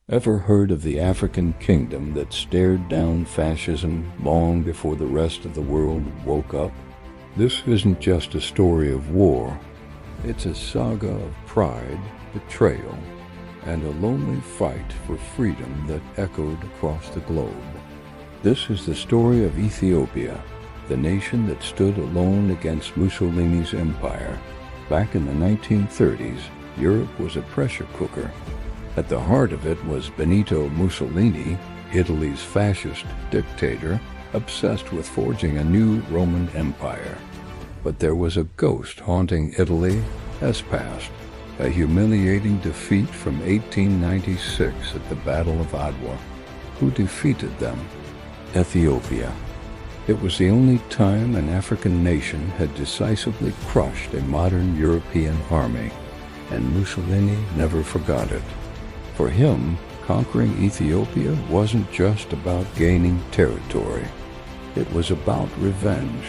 Ever heard of the African kingdom that stared down fascism long before the rest of the world woke up? This isn't just a story of war. It's a saga of pride, betrayal, and a lonely fight for freedom that echoed across the globe. This is the story of Ethiopia, the nation that stood alone against Mussolini's empire. Back in the 1930s, Europe was a pressure cooker. At the heart of it was Benito Mussolini, Italy's fascist dictator, obsessed with forging a new Roman Empire. But there was a ghost haunting Italy as past, a humiliating defeat from 1896 at the Battle of Adwa. Who defeated them? Ethiopia. It was the only time an African nation had decisively crushed a modern European army, and Mussolini never forgot it. For him, conquering Ethiopia wasn't just about gaining territory. It was about revenge.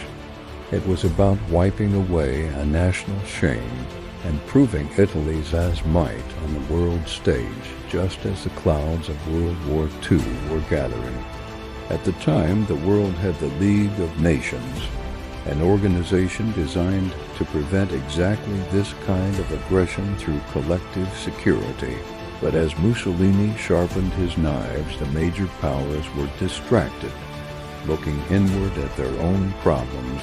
It was about wiping away a national shame and proving Italy's might on the world stage, just as the clouds of World War II were gathering. At the time, the world had the League of Nations, an organization designed to prevent exactly this kind of aggression through collective security. But as Mussolini sharpened his knives, the major powers were distracted, looking inward at their own problems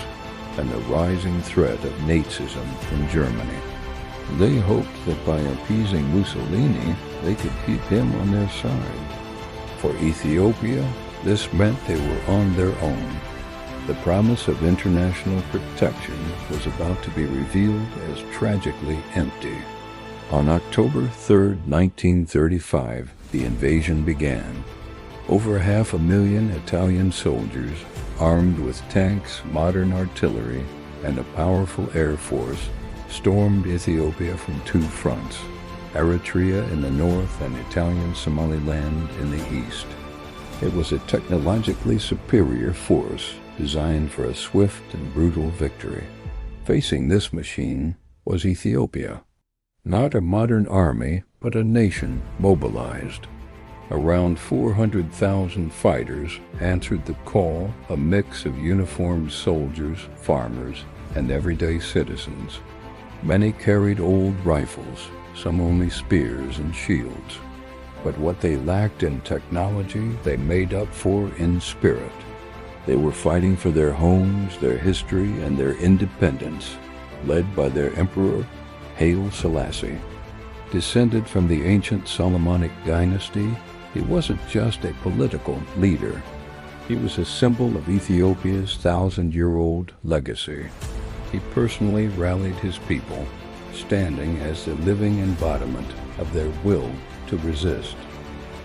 and the rising threat of Nazism from Germany. They hoped that by appeasing Mussolini, they could keep him on their side. For Ethiopia, this meant they were on their own. The promise of international protection was about to be revealed as tragically empty. On October 3, 1935, the invasion began. Over 500,000 Italian soldiers, armed with tanks, modern artillery, and a powerful air force, stormed Ethiopia from two fronts, Eritrea in the north and Italian Somaliland in the east. It was a technologically superior force designed for a swift and brutal victory. Facing this machine was Ethiopia. Not a modern army, but a nation mobilized. Around 400,000 fighters answered the call, a mix of uniformed soldiers, farmers, and everyday citizens. Many carried old rifles, some only spears and shields. But what they lacked in technology, they made up for in spirit. They were fighting for their homes, their history, and their independence, led by their emperor, Haile Selassie. Descended from the ancient Solomonic dynasty, he wasn't just a political leader. He was a symbol of Ethiopia's 1,000-year-old legacy. He personally rallied his people, standing as the living embodiment of their will to resist.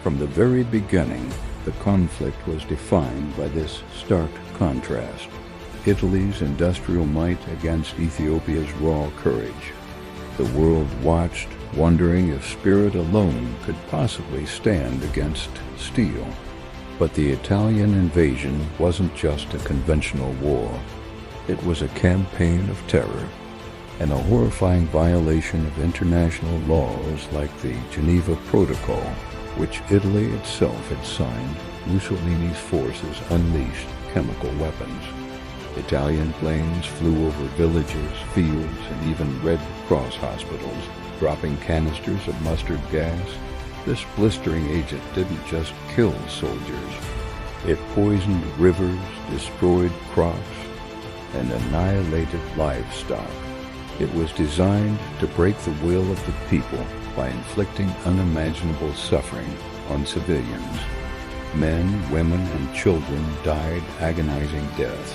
From the very beginning, the conflict was defined by this stark contrast: Italy's industrial might against Ethiopia's raw courage. The world watched, wondering if spirit alone could possibly stand against steel. But the Italian invasion wasn't just a conventional war. It was a campaign of terror, and a horrifying violation of international laws like the Geneva Protocol, which Italy itself had signed. Mussolini's forces unleashed chemical weapons. Italian planes flew over villages, fields, and even Red Cross hospitals, dropping canisters of mustard gas. This blistering agent didn't just kill soldiers. It poisoned rivers, destroyed crops, and annihilated livestock. It was designed to break the will of the people by inflicting unimaginable suffering on civilians. Men, women, and children died agonizing deaths,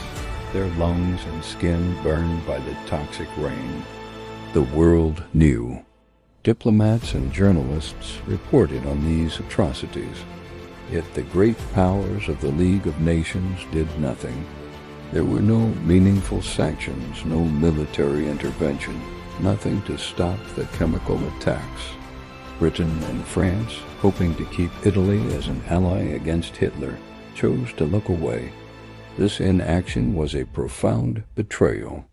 their lungs and skin burned by the toxic rain. The world knew. Diplomats and journalists reported on these atrocities. Yet the great powers of the League of Nations did nothing. There were no meaningful sanctions, no military intervention, nothing to stop the chemical attacks. Britain and France, hoping to keep Italy as an ally against Hitler, chose to look away. This inaction was a profound betrayal,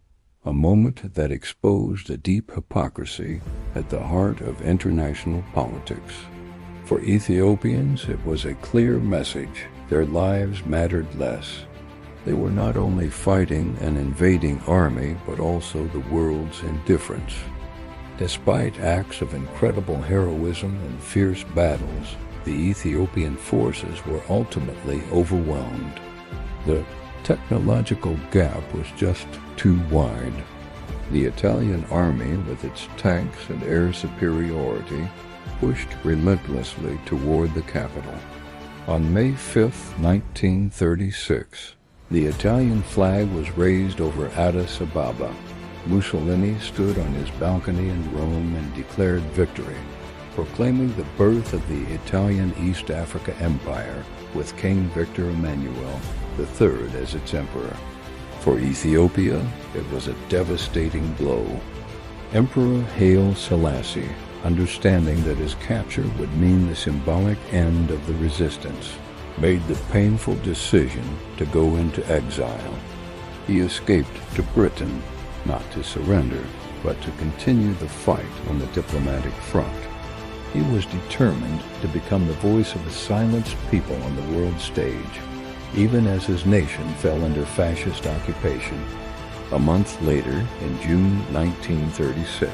a moment that exposed a deep hypocrisy at the heart of international politics. For Ethiopians, it was a clear message. Their lives mattered less. They were not only fighting an invading army, but also the world's indifference. Despite acts of incredible heroism and fierce battles, the Ethiopian forces were ultimately overwhelmed. The technological gap was just too wide. The Italian army, with its tanks and air superiority, pushed relentlessly toward the capital. On May 5, 1936, the Italian flag was raised over Addis Ababa. Mussolini stood on his balcony in Rome and declared victory, proclaiming the birth of the Italian East Africa Empire, with King Victor Emmanuel III as its emperor. For Ethiopia, it was a devastating blow. Emperor Haile Selassie, understanding that his capture would mean the symbolic end of the resistance, made the painful decision to go into exile. He escaped to Britain, not to surrender, but to continue the fight on the diplomatic front. He was determined to become the voice of the silenced people on the world stage, even as his nation fell under fascist occupation. A month later, in June 1936,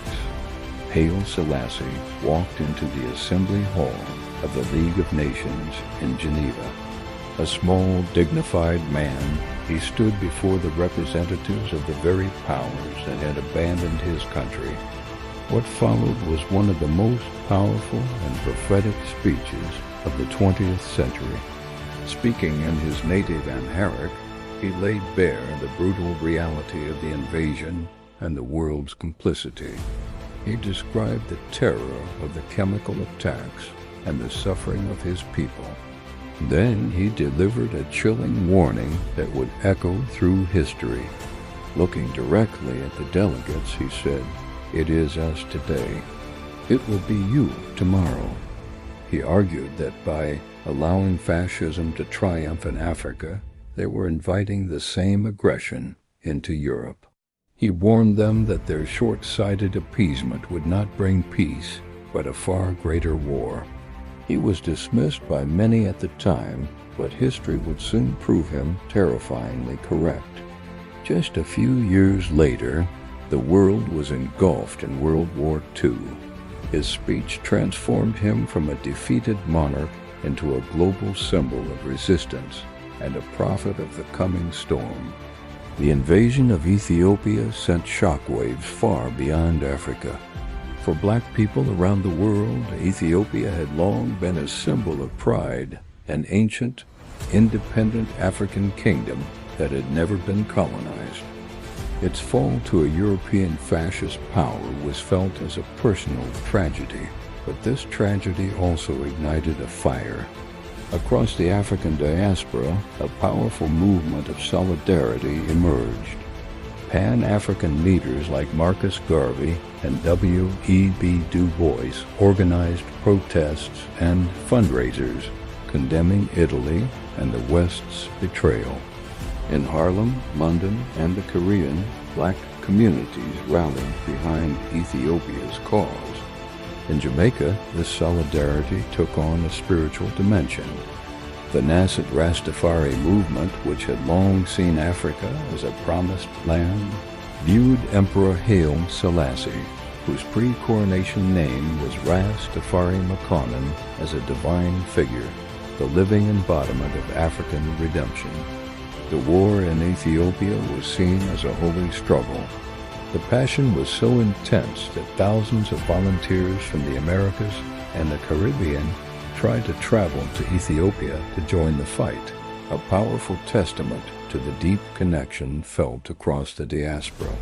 Haile Selassie walked into the Assembly Hall of the League of Nations in Geneva. A small, dignified man, he stood before the representatives of the very powers that had abandoned his country. What followed was one of the most powerful and prophetic speeches of the 20th century. Speaking in his native Amharic, he laid bare the brutal reality of the invasion and the world's complicity. He described the terror of the chemical attacks and the suffering of his people. Then he delivered a chilling warning that would echo through history. Looking directly at the delegates, he said, "It is us today. It will be you tomorrow." He argued that by allowing fascism to triumph in Africa, they were inviting the same aggression into Europe. He warned them that their short-sighted appeasement would not bring peace, but a far greater war. He was dismissed by many at the time, but history would soon prove him terrifyingly correct. Just a few years later, the world was engulfed in World War II. His speech transformed him from a defeated monarch into a global symbol of resistance and a prophet of the coming storm. The invasion of Ethiopia sent shockwaves far beyond Africa. For black people around the world, Ethiopia had long been a symbol of pride, an ancient, independent African kingdom that had never been colonized. Its fall to a European fascist power was felt as a personal tragedy, but this tragedy also ignited a fire. Across the African diaspora, a powerful movement of solidarity emerged. Pan-African leaders like Marcus Garvey and W.E.B. Du Bois organized protests and fundraisers condemning Italy and the West's betrayal. In Harlem, London, and the Caribbean, black communities rallied behind Ethiopia's cause. In Jamaica, this solidarity took on a spiritual dimension. The Nascent Rastafari movement, which had long seen Africa as a promised land, viewed Emperor Haile Selassie, whose pre-coronation name was Rastafari Makonnen, as a divine figure, the living embodiment of African redemption. The war in Ethiopia was seen as a holy struggle. The passion was so intense that thousands of volunteers from the Americas and the Caribbean tried to travel to Ethiopia to join the fight, a powerful testament to the deep connection felt across the diaspora.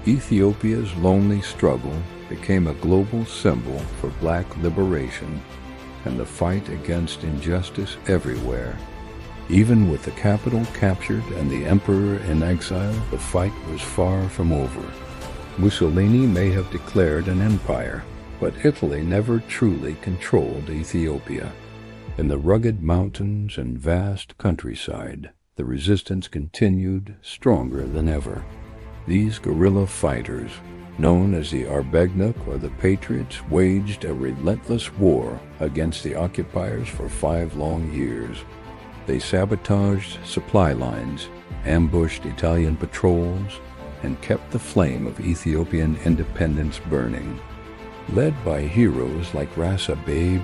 Ethiopia's lonely struggle became a global symbol for black liberation and the fight against injustice everywhere. Even with the capital captured and the emperor in exile, the fight was far from over. Mussolini may have declared an empire, but Italy never truly controlled Ethiopia. In the rugged mountains and vast countryside, the resistance continued stronger than ever. These guerrilla fighters, known as the Arbegnuk or the Patriots, waged a relentless war against the occupiers for 5 long years. They sabotaged supply lines, ambushed Italian patrols, and kept the flame of Ethiopian independence burning. Led by heroes like Rasa Bey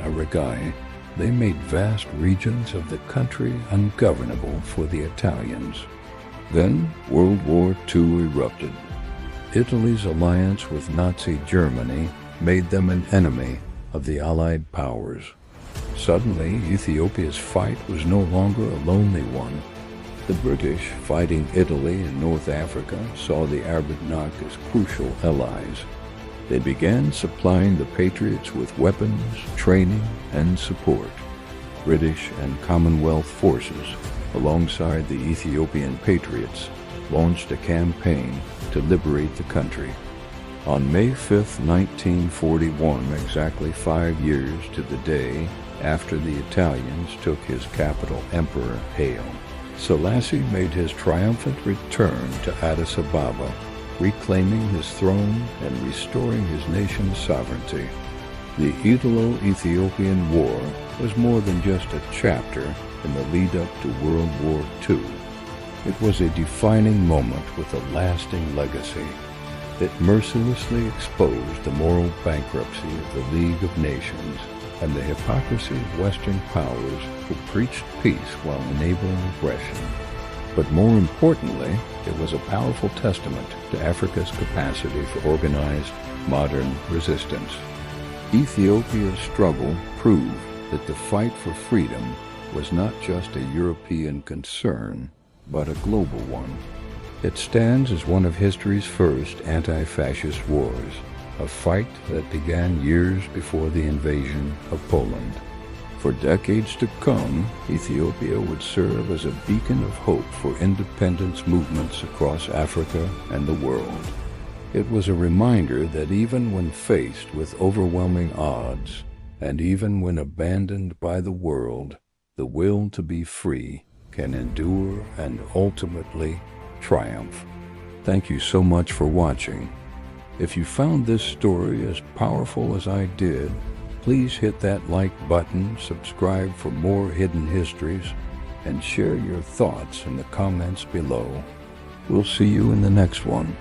Aragai, they made vast regions of the country ungovernable for the Italians. Then World War II erupted. Italy's alliance with Nazi Germany made them an enemy of the Allied powers. Suddenly, Ethiopia's fight was no longer a lonely one. The British, fighting Italy in North Africa, saw the Arbegnuk as crucial allies. They began supplying the Patriots with weapons, training, and support. British and Commonwealth forces, alongside the Ethiopian Patriots, launched a campaign to liberate the country. On May 5, 1941, exactly 5 years to the day after the Italians took his capital, Emperor Haile Selassie made his triumphant return to Addis Ababa, reclaiming his throne and restoring his nation's sovereignty. The Italo-Ethiopian War was more than just a chapter in the lead-up to World War II. It was a defining moment with a lasting legacy. It mercilessly exposed the moral bankruptcy of the League of Nations and the hypocrisy of Western powers who preached peace while enabling aggression. But more importantly, it was a powerful testament to Africa's capacity for organized, modern resistance. Ethiopia's struggle proved that the fight for freedom was not just a European concern, but a global one. It stands as one of history's first anti-fascist wars, a fight that began years before the invasion of Poland. For decades to come, Ethiopia would serve as a beacon of hope for independence movements across Africa and the world. It was a reminder that even when faced with overwhelming odds, and even when abandoned by the world, the will to be free can endure and ultimately triumph. Thank you so much for watching. If you found this story as powerful as I did, please hit that like button, subscribe for more hidden histories, and share your thoughts in the comments below. We'll see you in the next one.